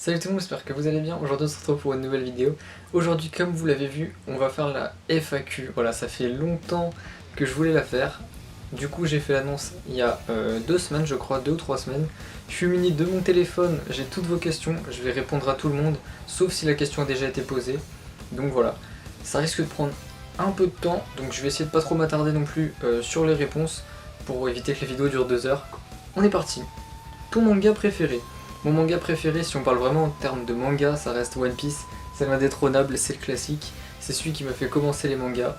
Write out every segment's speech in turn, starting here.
Salut tout le monde, j'espère que vous allez bien. Aujourd'hui on se retrouve pour une nouvelle vidéo. Aujourd'hui, comme vous l'avez vu, on va faire la FAQ. Voilà, ça fait longtemps que je voulais la faire. Du coup j'ai fait l'annonce il y a 2 semaines je crois, 2 ou 3 semaines. Je suis muni de mon téléphone, j'ai toutes vos questions, je vais répondre à tout le monde, sauf si la question a déjà été posée. Donc voilà, ça risque de prendre un peu de temps, donc je vais essayer de pas trop m'attarder non plus sur les réponses pour éviter que la vidéo dure 2 heures. On est parti. Ton manga préféré? Mon manga préféré, si on parle vraiment en termes de manga, ça reste One Piece. C'est l'indétrônable, c'est le classique. C'est celui qui m'a fait commencer les mangas.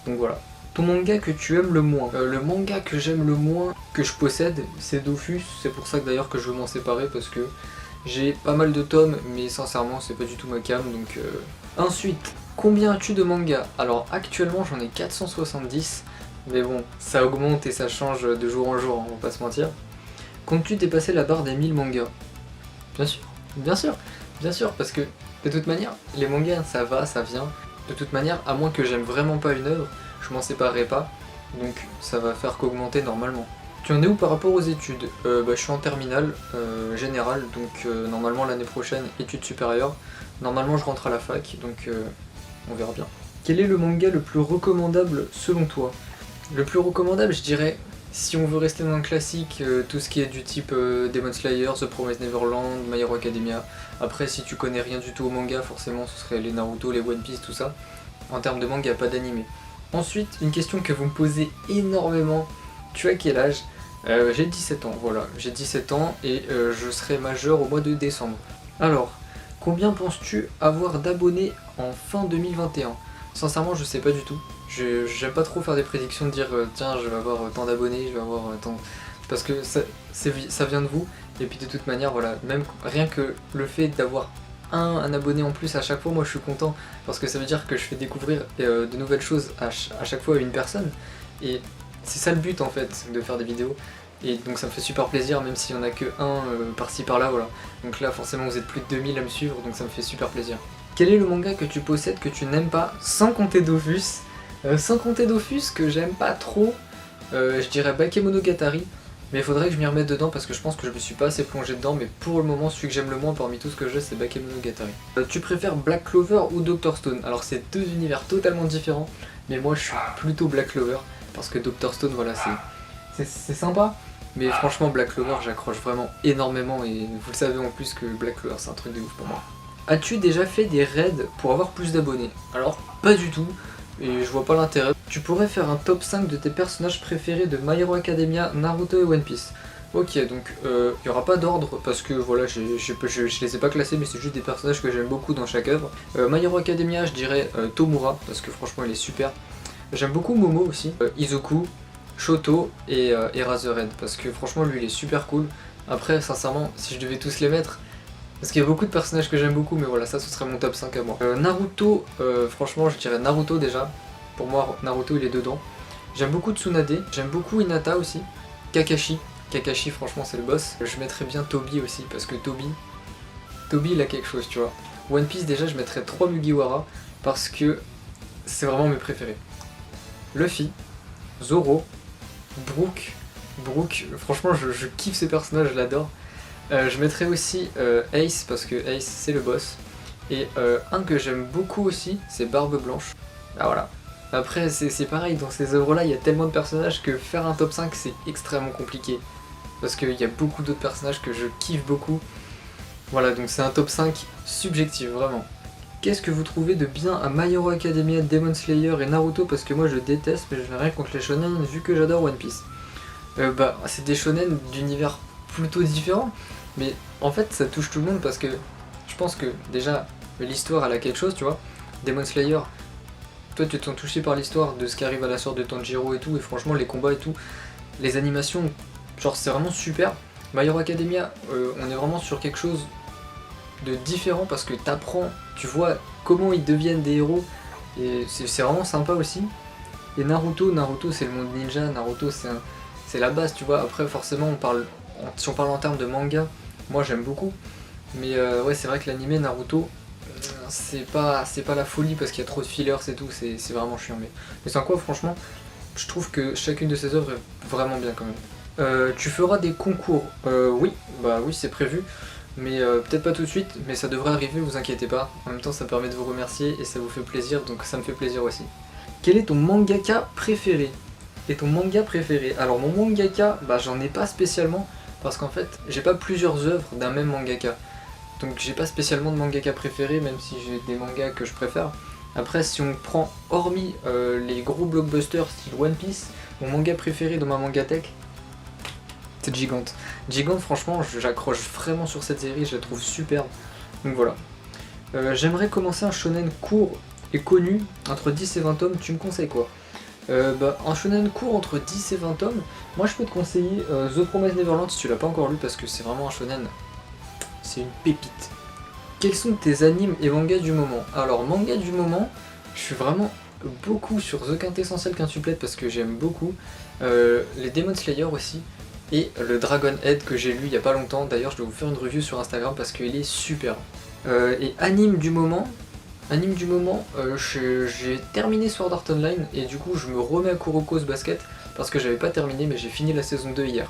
Donc voilà. Ton manga que tu aimes le moins? Le manga que j'aime le moins, que je possède, c'est Dofus. C'est pour ça que d'ailleurs que je veux m'en séparer, parce que j'ai pas mal de tomes, mais sincèrement c'est pas du tout ma came. Donc Ensuite, combien as-tu de mangas? Alors actuellement j'en ai 470. Mais bon, ça augmente et ça change de jour en jour, on va pas se mentir. Comptes-tu dépasser la barre des 1000 mangas? Bien sûr, bien sûr, bien sûr, parce que de toute manière, les mangas ça va, ça vient. De toute manière, à moins que j'aime vraiment pas une œuvre, je m'en séparerai pas, donc ça va faire qu'augmenter normalement. Tu en es où par rapport aux études? Je suis en terminale générale, donc normalement l'année prochaine, études supérieures. Normalement je rentre à la fac, donc on verra bien. Quel est le manga le plus recommandable selon toi? Le plus recommandable, je dirais, si on veut rester dans le classique, tout ce qui est du type Demon Slayer, The Promised Neverland, My Hero Academia. Après, si tu connais rien du tout au manga, forcément ce serait les Naruto, les One Piece, tout ça. En termes de manga, pas d'anime. Ensuite, une question que vous me posez énormément, tu as quel âge? J'ai 17 ans, voilà, j'ai 17 ans et je serai majeur au mois de décembre. Alors, combien penses-tu avoir d'abonnés en fin 2021? Sincèrement, je sais pas du tout. J'aime pas trop faire des prédictions, de dire tiens, je vais avoir tant d'abonnés, je vais avoir tant. Parce que ça vient de vous, et puis de toute manière, voilà, même rien que le fait d'avoir un abonné en plus à chaque fois, moi je suis content, parce que ça veut dire que je fais découvrir de nouvelles choses à chaque fois à une personne, et c'est ça le but en fait, de faire des vidéos. Et donc ça me fait super plaisir, même s'il y en a que un par-ci par-là, voilà. Donc là forcément vous êtes plus de 2000 à me suivre, donc ça me fait super plaisir. Quel est le manga que tu possèdes que tu n'aimes pas, sans compter Dofus? Sans compter Dofus, que j'aime pas trop, je dirais Bakemonogatari, mais il faudrait que je m'y remette dedans parce que je pense que je me suis pas assez plongé dedans, mais pour le moment celui que j'aime le moins parmi tout ce que j'ai, c'est Bakemonogatari. Tu préfères Black Clover ou Dr Stone? Alors c'est deux univers totalement différents, mais moi je suis plutôt Black Clover, parce que Dr Stone, voilà, c'est sympa, mais franchement Black Clover j'accroche vraiment énormément, et vous le savez en plus que Black Clover c'est un truc de ouf pour moi. As-tu déjà fait des raids pour avoir plus d'abonnés? Alors pas du tout, et je vois pas l'intérêt. Tu pourrais faire un top 5 de tes personnages préférés de My Hero Academia, Naruto et One Piece. Ok, donc il n'y aura pas d'ordre parce que voilà, je les ai pas classés, mais c'est juste des personnages que j'aime beaucoup dans chaque œuvre. My Hero Academia, je dirais Tomura, parce que franchement il est super. J'aime beaucoup Momo aussi, Izuku, Shoto et Eraserhead, parce que franchement lui il est super cool. Après, sincèrement, si je devais tous les mettre, parce qu'il y a beaucoup de personnages que j'aime beaucoup, mais voilà, ça ce serait mon top 5 à moi. Naruto, franchement je dirais Naruto déjà. Pour moi Naruto il est dedans. J'aime beaucoup Tsunade, j'aime beaucoup Hinata aussi. Kakashi, Kakashi franchement c'est le boss. Je mettrais bien Toby aussi, parce que Toby il a quelque chose, tu vois. One Piece déjà je mettrais 3 Mugiwara, parce que c'est vraiment mes préférés. Luffy, Zoro, Brook, franchement je kiffe ces personnages, je l'adore. Je mettrais aussi Ace, parce que Ace c'est le boss. Et un que j'aime beaucoup aussi, c'est Barbe Blanche. Ah voilà. Après c'est pareil, dans ces œuvres là il y a tellement de personnages que faire un top 5 c'est extrêmement compliqué. Parce qu'il y a beaucoup d'autres personnages que je kiffe beaucoup. Voilà, donc c'est un top 5 subjectif, vraiment. Qu'est-ce que vous trouvez de bien à My Hero Academia, Demon Slayer et Naruto? Parce que moi je déteste, mais je n'ai rien contre les shonen vu que j'adore One Piece. C'est des shonen d'univers plutôt différents. Mais en fait ça touche tout le monde parce que je pense que déjà l'histoire elle a quelque chose, tu vois. Demon Slayer, toi tu t'es touché par l'histoire de ce qui arrive à la sœur de Tanjiro et tout, et franchement les combats et tout, les animations, genre c'est vraiment super. My Hero Academia, on est vraiment sur quelque chose de différent parce que t'apprends, tu vois comment ils deviennent des héros, et c'est vraiment sympa aussi. Et Naruto c'est le monde ninja, Naruto c'est la base, tu vois. Après forcément si on parle en termes de manga, moi j'aime beaucoup, mais ouais c'est vrai que l'anime Naruto c'est pas la folie parce qu'il y a trop de fillers et tout, c'est vraiment chiant, mais sans quoi franchement je trouve que chacune de ces œuvres est vraiment bien quand même. Tu feras des concours? Oui, bah oui c'est prévu, mais peut-être pas tout de suite, mais ça devrait arriver, vous inquiétez pas. En même temps ça permet de vous remercier et ça vous fait plaisir, donc ça me fait plaisir aussi. Quel est ton mangaka préféré? Et ton manga préféré? Alors mon mangaka, bah j'en ai pas spécialement, parce qu'en fait j'ai pas plusieurs œuvres d'un même mangaka. Donc j'ai pas spécialement de mangaka préféré, même si j'ai des mangas que je préfère. Après si on prend hormis les gros blockbusters style One Piece, mon manga préféré dans ma mangatech, c'est Gigante. Gigante franchement j'accroche vraiment sur cette série, je la trouve superbe. Donc voilà. J'aimerais commencer un shonen court et connu, entre 10 et 20 tomes, tu me conseilles quoi? Un shonen court entre 10 et 20 tomes, moi je peux te conseiller The Promised Neverland si tu l'as pas encore lu, parce que c'est vraiment un shonen, c'est une pépite. Quels sont tes animes et mangas du moment? Alors manga du moment, je suis vraiment beaucoup sur The Quintessential Quintuplette parce que j'aime beaucoup, les Demon Slayer aussi, et le Dragon Head que j'ai lu il y a pas longtemps, d'ailleurs je vais vous faire une review sur Instagram parce qu'il est super. Et anime du moment, j'ai terminé Sword Art Online et du coup je me remets à Kuroko's Basket parce que j'avais pas terminé mais j'ai fini la saison 2 hier.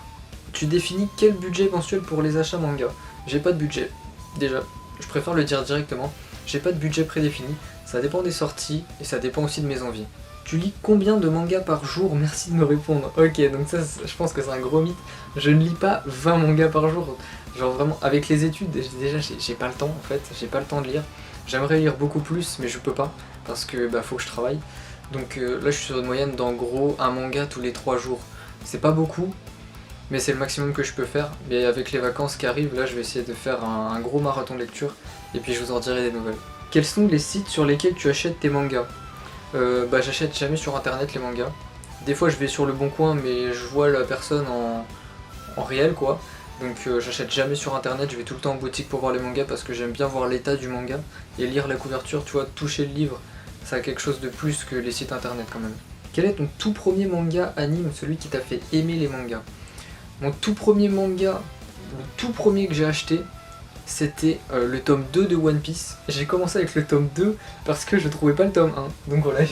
Tu définis quel budget mensuel pour les achats manga? J'ai pas de budget, déjà, je préfère le dire directement, j'ai pas de budget prédéfini, ça dépend des sorties et ça dépend aussi de mes envies. Tu lis combien de mangas par jour? Merci de me répondre. Ok, donc ça je pense que c'est un gros mythe, je ne lis pas 20 mangas par jour, genre vraiment avec les études, déjà j'ai pas le temps en fait, j'ai pas le temps de lire. J'aimerais lire beaucoup plus mais je peux pas parce que faut que je travaille. Donc là je suis sur une moyenne d'en gros un manga tous les 3 jours. C'est pas beaucoup mais c'est le maximum que je peux faire. Mais avec les vacances qui arrivent, là je vais essayer de faire un gros marathon de lecture et puis je vous en dirai des nouvelles. Quels sont les sites sur lesquels tu achètes tes mangas? J'achète jamais sur internet les mangas. Des fois je vais sur le bon coin mais je vois la personne en réel quoi. Donc j'achète jamais sur internet, je vais tout le temps en boutique pour voir les mangas parce que j'aime bien voir l'état du manga et lire la couverture, tu vois, toucher le livre, ça a quelque chose de plus que les sites internet quand même. Quel est ton tout premier manga anime, celui qui t'a fait aimer les mangas? Mon tout premier manga, le tout premier que j'ai acheté, c'était le tome 2 de One Piece. J'ai commencé avec le tome 2 parce que je trouvais pas le tome 1. Donc voilà,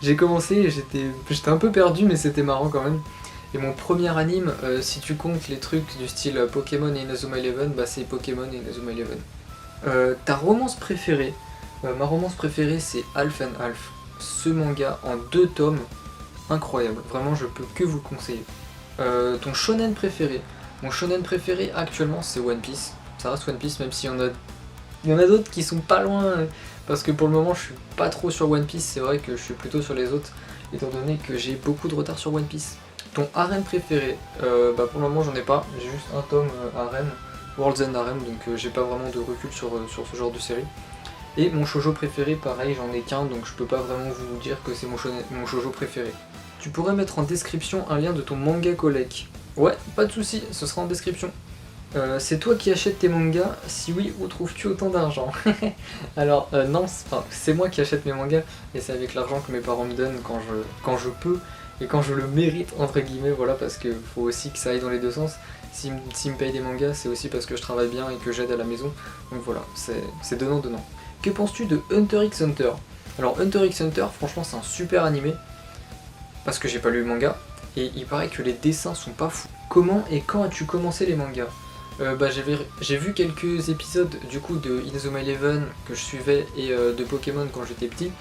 j'ai commencé et j'étais un peu perdu mais c'était marrant quand même. Et mon premier anime, si tu comptes les trucs du style Pokémon et Inazuma Eleven, c'est Pokémon et Inazuma Eleven. Ta romance préférée? Ma romance préférée c'est Half and Half. Ce manga en 2 tomes, incroyable, vraiment je peux que vous le conseiller. Ton shonen préféré? Mon shonen préféré actuellement c'est One Piece. Ça reste One Piece même s'il y en a d'autres qui sont pas loin, parce que pour le moment je suis pas trop sur One Piece, c'est vrai que je suis plutôt sur les autres, étant donné que j'ai beaucoup de retard sur One Piece. Ton harem préféré? Pour le moment j'en ai pas, j'ai juste un tome harem, World's End Harem, donc j'ai pas vraiment de recul sur ce genre de série. Et mon shoujo préféré, pareil, j'en ai qu'un, donc je peux pas vraiment vous dire que c'est mon shoujo préféré. Tu pourrais mettre en description un lien de ton manga collect? Ouais, pas de soucis, ce sera en description. C'est toi qui achètes tes mangas? Si oui, où trouves-tu autant d'argent? Alors non, c'est moi qui achète mes mangas et c'est avec l'argent que mes parents me donnent quand je peux et quand je le mérite entre guillemets, voilà, parce que faut aussi que ça aille dans les deux sens. S'ils me payent des mangas, c'est aussi parce que je travaille bien et que j'aide à la maison, donc voilà, c'est donnant. Que penses-tu de Hunter x Hunter? Alors Hunter x Hunter, franchement c'est un super animé, parce que j'ai pas lu le manga, et il paraît que les dessins sont pas fous. Comment et quand as-tu commencé les mangas? J'ai vu quelques épisodes du coup de Inazuma Eleven que je suivais et de Pokémon quand j'étais petit,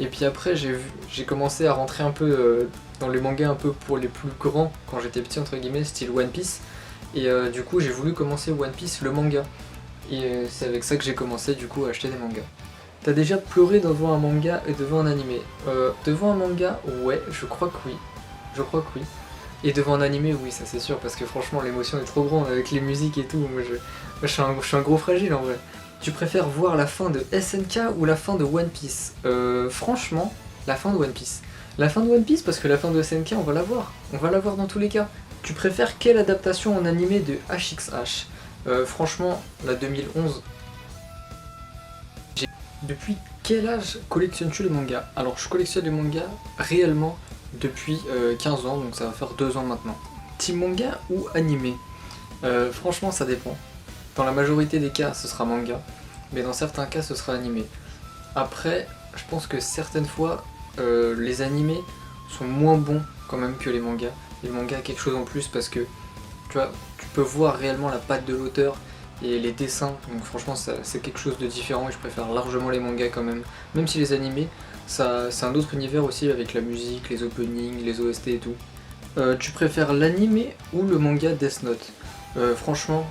et puis après j'ai commencé à rentrer un peu dans les mangas un peu pour les plus grands quand j'étais petit entre guillemets, style One Piece, et du coup j'ai voulu commencer One Piece le manga, et c'est avec ça que j'ai commencé du coup à acheter des mangas. T'as déjà pleuré devant un manga et devant un animé? Devant un manga, ouais, je crois que oui. Et devant un animé, oui, ça c'est sûr, parce que franchement l'émotion est trop grande avec les musiques et tout. Moi je suis un gros fragile en vrai. Tu préfères voir la fin de SNK ou la fin de One Piece? Franchement, la fin de One Piece. La fin de One Piece parce que la fin de SNK on va la voir. On va la voir dans tous les cas. Tu préfères quelle adaptation en animé de HXH? Franchement, la 2011. Depuis quel âge collectionnes-tu les mangas? Alors je collectionne les mangas réellement depuis 15 ans, donc ça va faire 2 ans maintenant. Team manga ou animé? Franchement ça dépend. Dans la majorité des cas ce sera manga, mais dans certains cas ce sera animé. Après, je pense que certaines fois les animés sont moins bons quand même que les mangas. Les mangas a quelque chose en plus parce que tu vois, tu peux voir réellement la patte de l'auteur et les dessins, donc franchement c'est quelque chose de différent et je préfère largement les mangas quand même. Même si les animés, ça c'est un autre univers aussi avec la musique, les openings, les OST et tout. Tu préfères l'animé ou le manga Death Note? Franchement,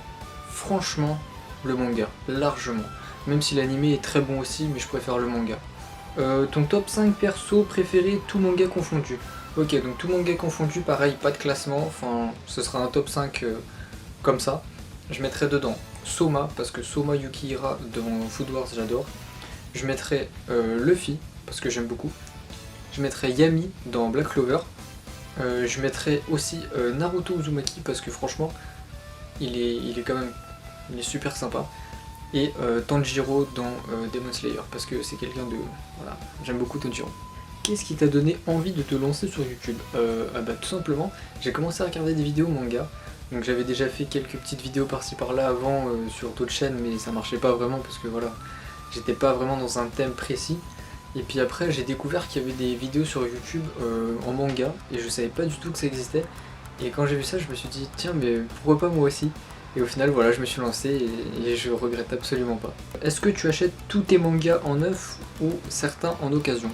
le manga, largement. Même si l'animé est très bon aussi, mais je préfère le manga. Ton top 5 perso préféré, tout manga confondu. Ok, donc tout manga confondu, pareil, pas de classement, enfin ce sera un top 5 comme ça. Je mettrai dedans Soma, parce que Soma Yukihira dans Food Wars j'adore. Je mettrai Luffy, parce que j'aime beaucoup. Je mettrai Yami dans Black Clover. Je mettrai aussi Naruto Uzumaki, parce que franchement, il est quand même il est super sympa. Et Tanjiro dans Demon Slayer, parce que c'est quelqu'un de... Voilà, j'aime beaucoup Tanjiro. Qu'est-ce qui t'a donné envie de te lancer sur YouTube? Tout simplement, j'ai commencé à regarder des vidéos manga. Donc j'avais déjà fait quelques petites vidéos par-ci par-là avant sur d'autres chaînes, mais ça marchait pas vraiment parce que voilà, j'étais pas vraiment dans un thème précis. Et puis après j'ai découvert qu'il y avait des vidéos sur YouTube en manga et je savais pas du tout que ça existait. Et quand j'ai vu ça je me suis dit tiens mais pourquoi pas moi aussi? Et au final voilà je me suis lancé et je regrette absolument pas. Est-ce que tu achètes tous tes mangas en neuf ou certains en occasion?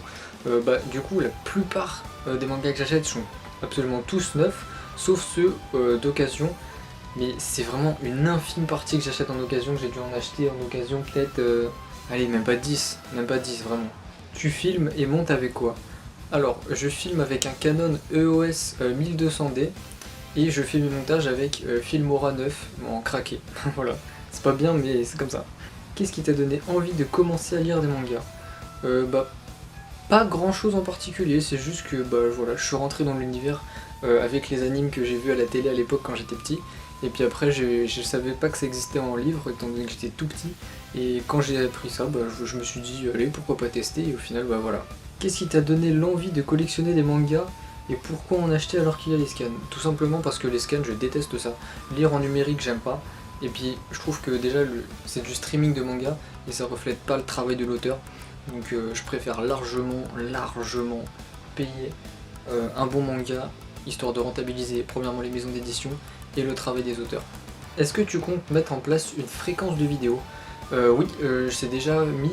Du coup la plupart des mangas que j'achète sont absolument tous neufs, sauf ceux d'occasion, mais c'est vraiment une infime partie que j'achète en occasion, que j'ai dû en acheter en occasion peut-être, allez même pas 10 vraiment. Tu filmes et montes avec quoi? Alors je filme avec un Canon EOS 1200D et je fais mes montages avec Filmora 9 en craqué, voilà, c'est pas bien mais c'est comme ça. Qu'est-ce qui t'a donné envie de commencer à lire des mangas? Pas grand chose en particulier, c'est juste que voilà, je suis rentré dans l'univers avec les animes que j'ai vus à la télé à l'époque quand j'étais petit. Et puis après je savais pas que ça existait en livre étant donné que j'étais tout petit. Et quand j'ai appris ça, je me suis dit allez pourquoi pas tester et au final voilà. Qu'est-ce qui t'a donné l'envie de collectionner des mangas et pourquoi en acheter alors qu'il y a les scans? Tout simplement parce que les scans je déteste ça. Lire en numérique j'aime pas. Et puis je trouve que déjà c'est du streaming de manga et ça reflète pas le travail de l'auteur. Donc je préfère largement payer un bon manga, histoire de rentabiliser premièrement les maisons d'édition et le travail des auteurs. Est-ce que tu comptes mettre en place une fréquence de vidéos? Oui, c'est déjà mis,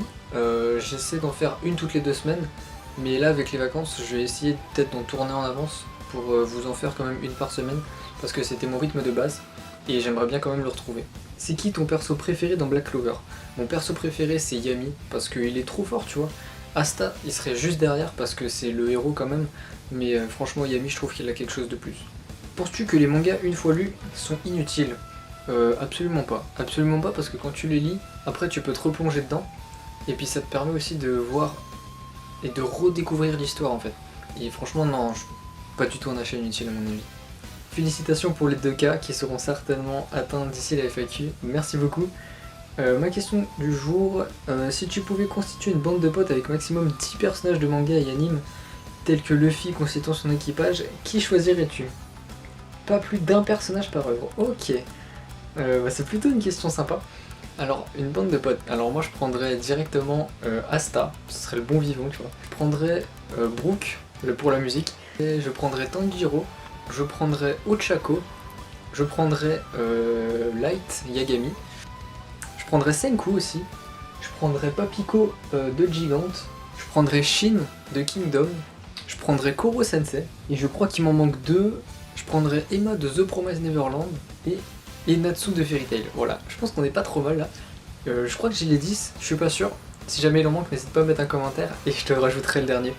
j'essaie d'en faire une toutes les 2 semaines, mais là avec les vacances je vais essayer peut-être d'en tourner en avance pour vous en faire quand même une par semaine, parce que c'était mon rythme de base, et j'aimerais bien quand même le retrouver. C'est qui ton perso préféré dans Black Clover? Mon perso préféré c'est Yami, parce qu'il est trop fort tu vois. Asta il serait juste derrière parce que c'est le héros quand même, mais franchement Yami je trouve qu'il a quelque chose de plus. Penses-tu que les mangas une fois lus sont inutiles? Absolument pas parce que quand tu les lis, après tu peux te replonger dedans, et puis ça te permet aussi de voir et de redécouvrir l'histoire en fait. Et franchement non, pas du tout un achat inutile à mon avis. Félicitations pour les 2 cas qui seront certainement atteints d'ici la FAQ, merci beaucoup. Ma question du jour, si tu pouvais constituer une bande de potes avec maximum 10 personnages de manga et anime, tels que Luffy constituant son équipage, qui choisirais-tu? Pas plus d'un personnage par œuvre, ok. C'est plutôt une question sympa. Alors, une bande de potes, alors moi je prendrais directement Asta, ce serait le bon vivant tu vois. Je prendrais Brook pour la musique, et je prendrais Tanjiro, je prendrais Ochako, je prendrais Light Yagami, je prendrais Senku aussi, je prendrais Papiko de Gigante, je prendrais Shin de Kingdom, je prendrais Koro Sensei, et je crois qu'il m'en manque 2, je prendrais Emma de The Promised Neverland et Natsu de Fairy Tail. Voilà, je pense qu'on est pas trop mal là. Je crois que j'ai les 10, je suis pas sûr. Si jamais il en manque, n'hésite pas à mettre un commentaire et je te rajouterai le dernier.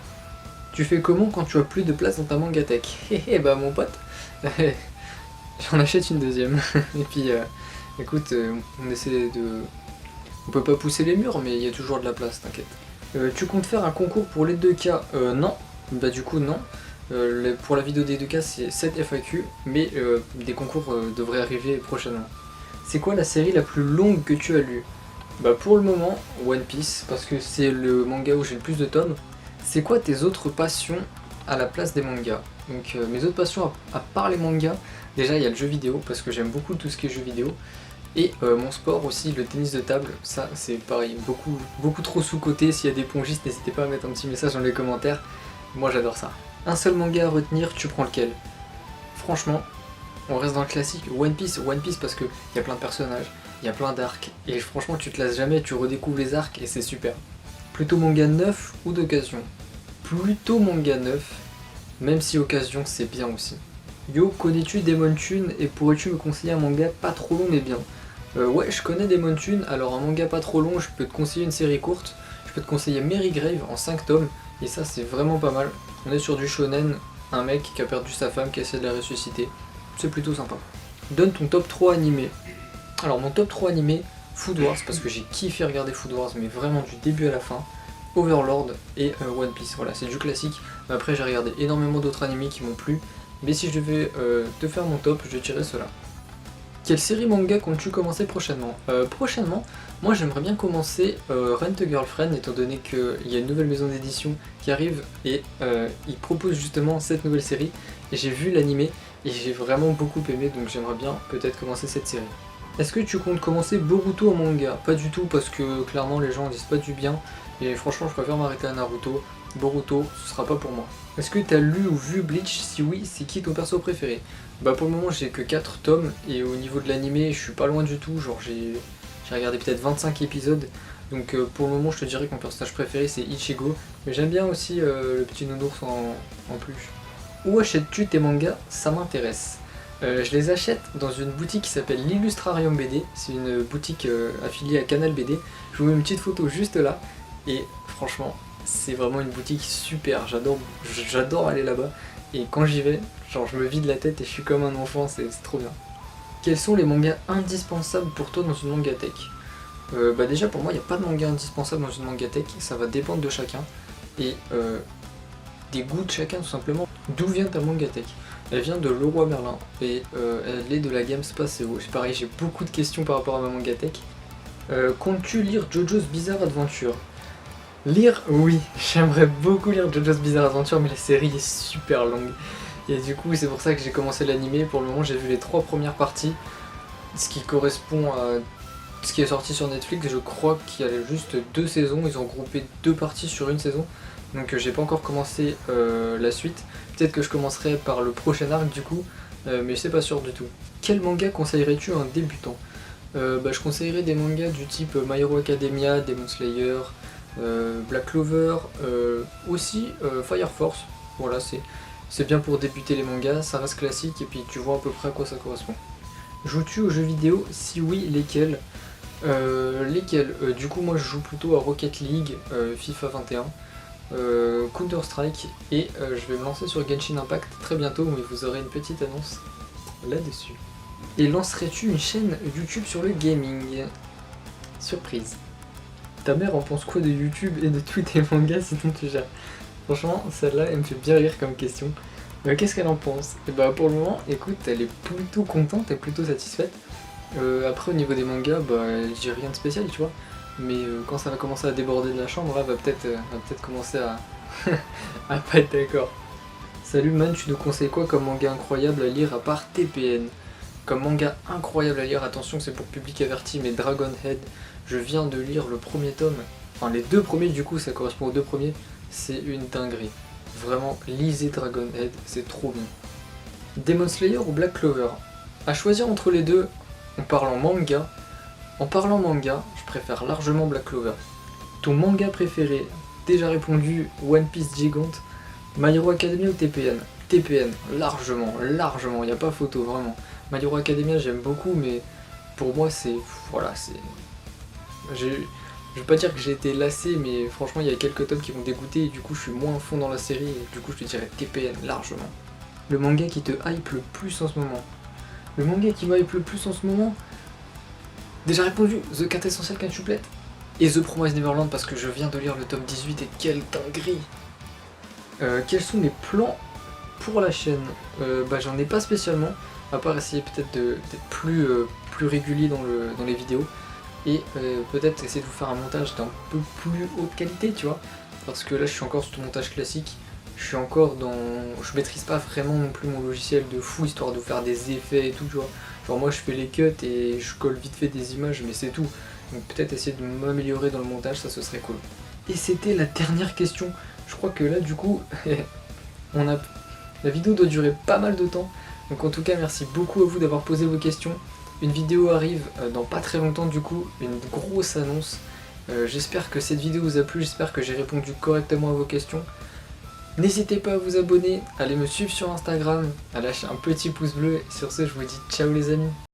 Tu fais comment quand tu as plus de place dans ta mangatech? Mon pote, j'en achète une deuxième. Et puis écoute, on essaie de... On peut pas pousser les murs, mais il y a toujours de la place, t'inquiète. Tu comptes faire un concours pour les 2 cas? Non. Du coup non. Pour la vidéo des 2 cas c'est 7 FAQ, mais des concours devraient arriver prochainement. C'est quoi la série la plus longue que tu as lue? Pour le moment, One Piece, parce que c'est le manga où j'ai le plus de tomes. C'est quoi tes autres passions à la place des mangas? Donc mes autres passions à part les mangas, déjà il y a le jeu vidéo, parce que j'aime beaucoup tout ce qui est jeu vidéo. Et mon sport aussi, le tennis de table, ça c'est pareil, beaucoup trop sous-coté. S'il y a des pongistes, n'hésitez pas à mettre un petit message dans les commentaires. Moi j'adore ça. Un seul manga à retenir, tu prends lequel? Franchement, on reste dans le classique One Piece parce qu'il y a plein de personnages, il y a plein d'arcs. Et franchement, tu te lasses jamais, tu redécouvres les arcs et c'est super. Plutôt manga neuf ou d'occasion? Plutôt manga neuf, même si occasion c'est bien aussi. Yo, connais-tu Demon Tune et pourrais-tu me conseiller un manga pas trop long mais bien? Ouais, je connais Demon Tune, alors un manga pas trop long, je peux te conseiller une série courte. Je peux te conseiller Mary Grave en 5 tomes, et ça c'est vraiment pas mal. On est sur du shonen, un mec qui a perdu sa femme, qui essaie de la ressusciter. C'est plutôt sympa. Donne ton top 3 animé. Alors mon top 3 animé, Food Wars, parce que j'ai kiffé regarder Food Wars, mais vraiment du début à la fin. Overlord et One Piece, voilà, c'est du classique. Mais après j'ai regardé énormément d'autres animés qui m'ont plu. Mais si je devais te faire mon top, je dirais cela. Quelle série manga comptes-tu commencer prochainement? Prochainement, moi j'aimerais bien commencer Rent a Girlfriend, étant donné qu'il y a une nouvelle maison d'édition qui arrive et ils proposent justement cette nouvelle série. Et j'ai vu l'animé et j'ai vraiment beaucoup aimé, donc j'aimerais bien peut-être commencer cette série. Est-ce que tu comptes commencer Boruto en manga? Pas du tout, parce que clairement les gens disent pas du bien. Et franchement je préfère m'arrêter à Naruto. Boruto, ce sera pas pour moi. Est-ce que t'as lu ou vu Bleach? Si oui, c'est qui ton perso préféré? Bah pour le moment j'ai que 4 tomes et au niveau de l'animé je suis pas loin du tout, genre j'ai regardé peut-être 25 épisodes. Donc pour le moment je te dirais que mon personnage préféré c'est Ichigo, mais j'aime bien aussi le petit nounours en plus. Où achètes-tu tes mangas? Ça m'intéresse. Je les achète dans une boutique qui s'appelle l'Illustrarium BD, c'est une boutique affiliée à Canal BD. Je vous mets une petite photo juste là et franchement c'est vraiment une boutique super, j'adore aller là-bas et quand j'y vais, genre je me vide la tête et je suis comme un enfant, c'est trop bien. Quels sont les mangas indispensables pour toi dans une mangathèque? Bah déjà pour moi il n'y a pas de manga indispensable dans une mangathèque, ça va dépendre de chacun et des goûts de chacun tout simplement. D'où vient ta mangathèque? Elle vient de Leroy Merlin et elle est de la gamme Spaceo. C'est pareil, j'ai beaucoup de questions par rapport à ma mangathèque. Comptes-tu lire JoJo's Bizarre Adventure? Lire, oui, j'aimerais beaucoup lire JoJo's Bizarre Adventure, mais la série est super longue. Et du coup, c'est pour ça que j'ai commencé l'animé. Pour le moment, j'ai vu les 3 premières parties, ce qui correspond à ce qui est sorti sur Netflix. Je crois qu'il y a juste 2 saisons, ils ont groupé 2 parties sur une saison. Donc j'ai pas encore commencé la suite. Peut-être que je commencerai par le prochain arc du coup, mais c'est pas sûr du tout. Quel manga conseillerais-tu à un débutant? Je conseillerais des mangas du type My Hero Academia, Demon Slayer, Black Clover, aussi Fire Force. Voilà, c'est bien pour débuter les mangas, ça reste classique et puis tu vois à peu près à quoi ça correspond. Joues-tu aux jeux vidéo? Si oui, lesquels? Du coup moi je joue plutôt à Rocket League, FIFA 21, Counter Strike et je vais me lancer sur Genshin Impact très bientôt, mais vous aurez une petite annonce là-dessus. Et lancerais-tu une chaîne YouTube sur le gaming? Surprise. Ta mère en pense quoi de YouTube et de tous tes mangas sinon tu gères? Franchement, celle-là, elle me fait bien rire comme question. Qu'est-ce qu'elle en pense? Et bah pour le moment, écoute, elle est plutôt contente, elle est plutôt satisfaite. Après au niveau des mangas, j'ai rien de spécial, tu vois. Mais quand ça va commencer à déborder de la chambre, là, va peut-être commencer à à pas être d'accord. Salut man, tu nous conseilles quoi comme manga incroyable à lire à part TPN? Comme manga incroyable à lire, attention c'est pour public averti, mais Dragon Head, je viens de lire le premier tome, enfin les 2 premiers du coup, ça correspond aux 2 premiers, c'est une dinguerie. Vraiment, lisez Dragon Head, c'est trop bien. Demon Slayer ou Black Clover? À choisir entre les deux, en parlant manga, je préfère largement Black Clover. Ton manga préféré? Déjà répondu, One Piece Gigant, My Hero Academia ou TPN? TPN, largement, il n'y a pas photo, vraiment. My Hero Academia j'aime beaucoup, mais pour moi c'est... Voilà, c'est... Je vais pas dire que j'ai été lassé, mais franchement il y a quelques tomes qui m'ont dégoûté et du coup je suis moins à fond dans la série et du coup je te dirais TPN, largement. Le manga qui te hype le plus en ce moment? Le manga qui me hype le plus en ce moment? Déjà répondu, The Quintessential Quintuplet et The Promised Neverland parce que je viens de lire le tome 18 et quelle dinguerie. Quels sont mes plans pour la chaîne? J'en ai pas spécialement, à part essayer peut-être d'être plus régulier dans les vidéos et peut-être essayer de vous faire un montage d'un peu plus haute qualité, tu vois, parce que là je suis encore sur le montage classique, je maîtrise pas vraiment non plus mon logiciel de fou histoire de faire des effets et tout, tu vois. Genre moi je fais les cuts et je colle vite fait des images mais c'est tout, donc peut-être essayer de m'améliorer dans le montage, ça ce serait cool. Et c'était la dernière question. Je crois que là du coup la vidéo doit durer pas mal de temps, donc en tout cas merci beaucoup à vous d'avoir posé vos questions. Une vidéo arrive dans pas très longtemps du coup, une grosse annonce. J'espère que cette vidéo vous a plu, j'espère que j'ai répondu correctement à vos questions. N'hésitez pas à vous abonner, à aller me suivre sur Instagram, à lâcher un petit pouce bleu. Et sur ce, je vous dis ciao les amis.